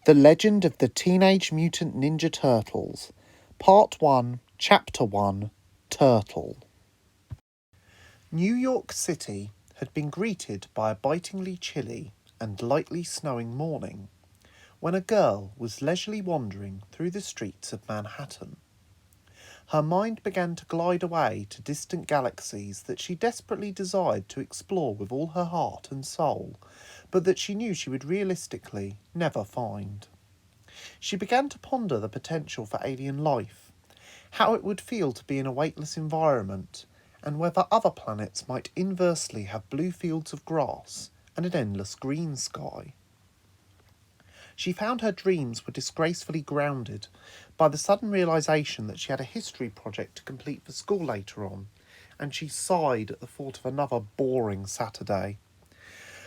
The Legend of the Teenage Mutant Ninja Turtles, Part 1, Chapter 1, Turtle. New York City had been greeted by a bitingly chilly and lightly snowing morning when a girl was leisurely wandering through the streets of Manhattan. Her mind began to glide away to distant galaxies that she desperately desired to explore with all her heart and soul, but that she knew she would realistically never find. She began to ponder the potential for alien life, how it would feel to be in a weightless environment, and whether other planets might inversely have blue fields of grass and an endless green sky. She found her dreams were disgracefully grounded by the sudden realisation that she had a history project to complete for school later on, and she sighed at the thought of another boring Saturday.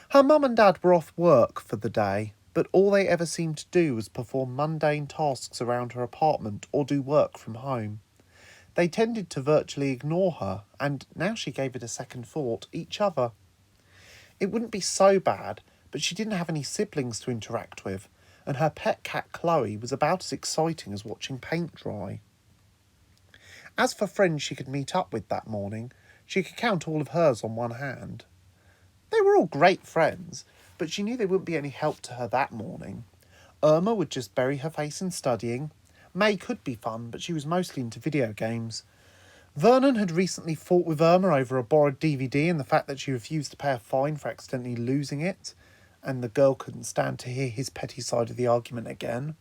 Her mum and dad were off work for the day, but all they ever seemed to do was perform mundane tasks around her apartment or do work from home. They tended to virtually ignore her, and, now she gave it a second thought, each other. It wouldn't be so bad, but she didn't have any siblings to interact with, and her pet cat Chloe was about as exciting as watching paint dry. As for friends she could meet up with that morning, she could count all of hers on one hand. They were all great friends, but she knew they wouldn't be any help to her that morning. Irma would just bury her face in studying. May could be fun, but she was mostly into video games. Vernon had recently fought with Irma over a borrowed DVD and the fact that she refused to pay a fine for accidentally losing it, and the girl couldn't stand to hear his petty side of the argument again.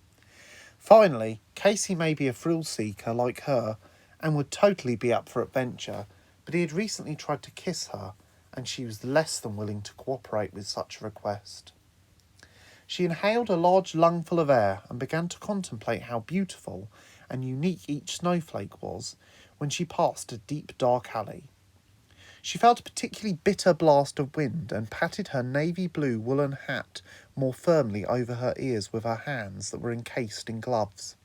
Finally, Casey may be a thrill-seeker like her and would totally be up for adventure, but he had recently tried to kiss her, and she was less than willing to cooperate with such a request. She inhaled a large lungful of air and began to contemplate how beautiful and unique each snowflake was when she passed a deep, dark alley. She felt a particularly bitter blast of wind and patted her navy blue woolen hat more firmly over her ears with her hands that were encased in gloves.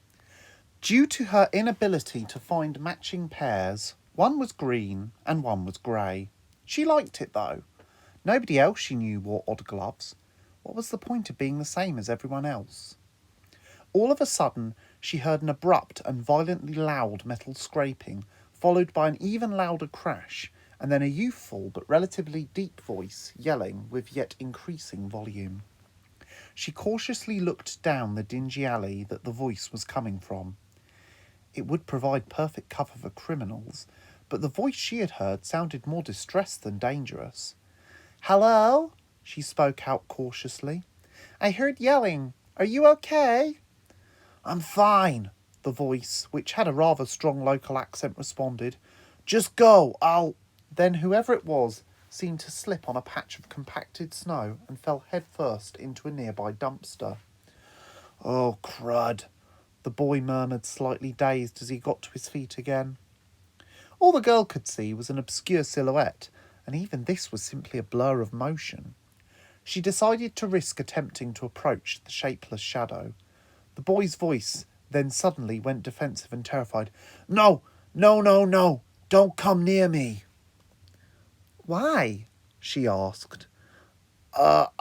Due to her inability to find matching pairs, one was green and one was grey. She liked it, though. Nobody else she knew wore odd gloves. What was the point of being the same as everyone else? All of a sudden, she heard an abrupt and violently loud metal scraping, followed by an even louder crash, and then a youthful but relatively deep voice yelling with yet increasing volume. She cautiously looked down the dingy alley that the voice was coming from. It would provide perfect cover for criminals, but the voice she had heard sounded more distressed than dangerous. "Hello?" she spoke out cautiously. "I heard yelling. Are you okay?" "I'm fine," the voice, which had a rather strong local accent, responded. "Just go, I'll—" Then whoever it was seemed to slip on a patch of compacted snow and fell headfirst into a nearby dumpster. "Oh, crud," the boy murmured, slightly dazed as he got to his feet again. All the girl could see was an obscure silhouette, and even this was simply a blur of motion. She decided to risk attempting to approach the shapeless shadow. The boy's voice then suddenly went defensive and terrified. No, don't come near me." "Why?" she asked. The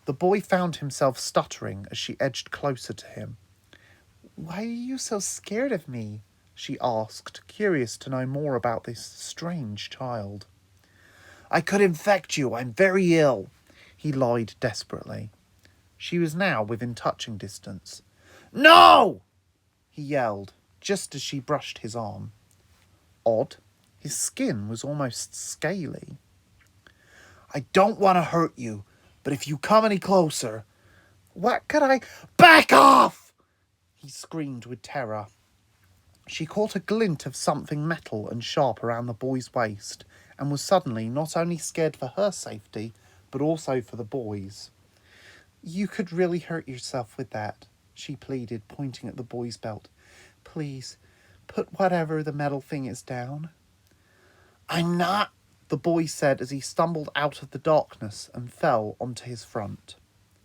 boy found himself stuttering as she edged closer to him. "Why are you so scared of me?" she asked, curious to know more about this strange child. "I could infect you. I'm very ill," he lied desperately. She was now within touching distance. "No!" he yelled, just as she brushed his arm. Odd. His skin was almost scaly. "I don't want to hurt you, but if you come any closer—" "What could I—" "Back off!" he screamed with terror. She caught a glint of something metal and sharp around the boy's waist and was suddenly not only scared for her safety, but also for the boy's. "You could really hurt yourself with that," she pleaded, pointing at the boy's belt. "Please, put whatever the metal thing is down." "I'm not," the boy said as he stumbled out of the darkness and fell onto his front,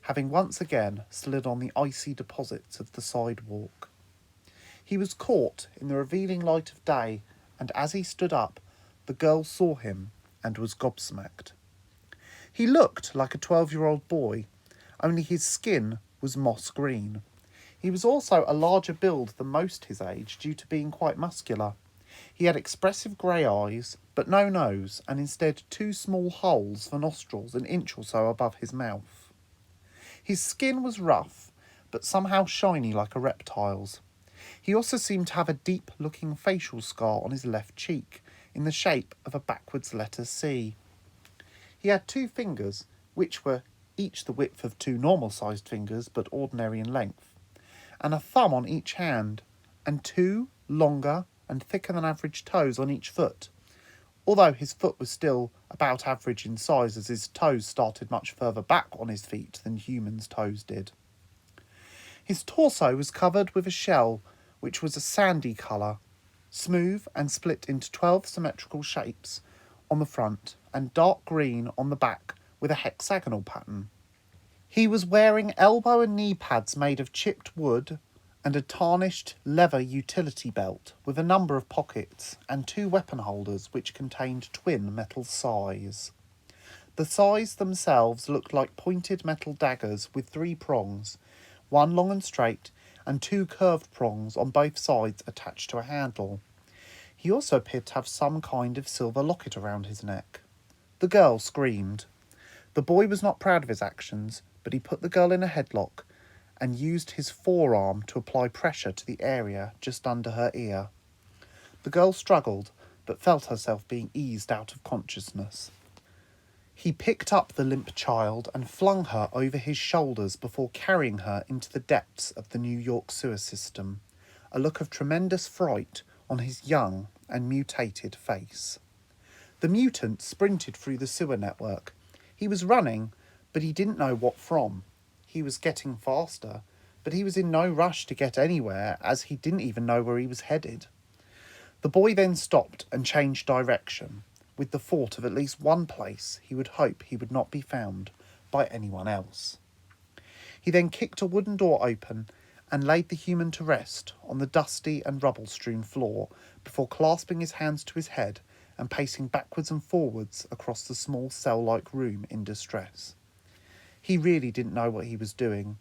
having once again slid on the icy deposits of the sidewalk. He was caught in the revealing light of day, and as he stood up, the girl saw him and was gobsmacked. He looked like a 12-year-old boy, only his skin was moss green. He was also a larger build than most his age due to being quite muscular. He had expressive grey eyes, but no nose, and instead 2 small holes for nostrils an inch or so above his mouth. His skin was rough, but somehow shiny like a reptile's. He also seemed to have a deep-looking facial scar on his left cheek, in the shape of a backwards letter C. He had 2 fingers, which were each the width of 2 normal-sized fingers, but ordinary in length, and a thumb on each hand, and 2 longer and thicker than average toes on each foot, although his foot was still about average in size as his toes started much further back on his feet than humans' toes did. His torso was covered with a shell which was a sandy colour, smooth and split into 12 symmetrical shapes on the front and dark green on the back with a hexagonal pattern. He was wearing elbow and knee pads made of chipped wood and a tarnished leather utility belt with a number of pockets and 2 weapon holders which contained twin metal sais. The sais themselves looked like pointed metal daggers with 3 prongs, 1 long and straight and 2 curved prongs on both sides attached to a handle. He also appeared to have some kind of silver locket around his neck. The girl screamed. The boy was not proud of his actions, but he put the girl in a headlock and used his forearm to apply pressure to the area just under her ear. The girl struggled, but felt herself being eased out of consciousness. He picked up the limp child and flung her over his shoulders before carrying her into the depths of the New York sewer system, a look of tremendous fright on his young and mutated face. The mutant sprinted through the sewer network. He was running, but he didn't know what from. He was getting faster, but he was in no rush to get anywhere, as he didn't even know where he was headed. The boy then stopped and changed direction, with the thought of at least one place he would hope he would not be found by anyone else. He then kicked a wooden door open and laid the human to rest on the dusty and rubble-strewn floor before clasping his hands to his head and pacing backwards and forwards across the small cell-like room in distress. He really didn't know what he was doing,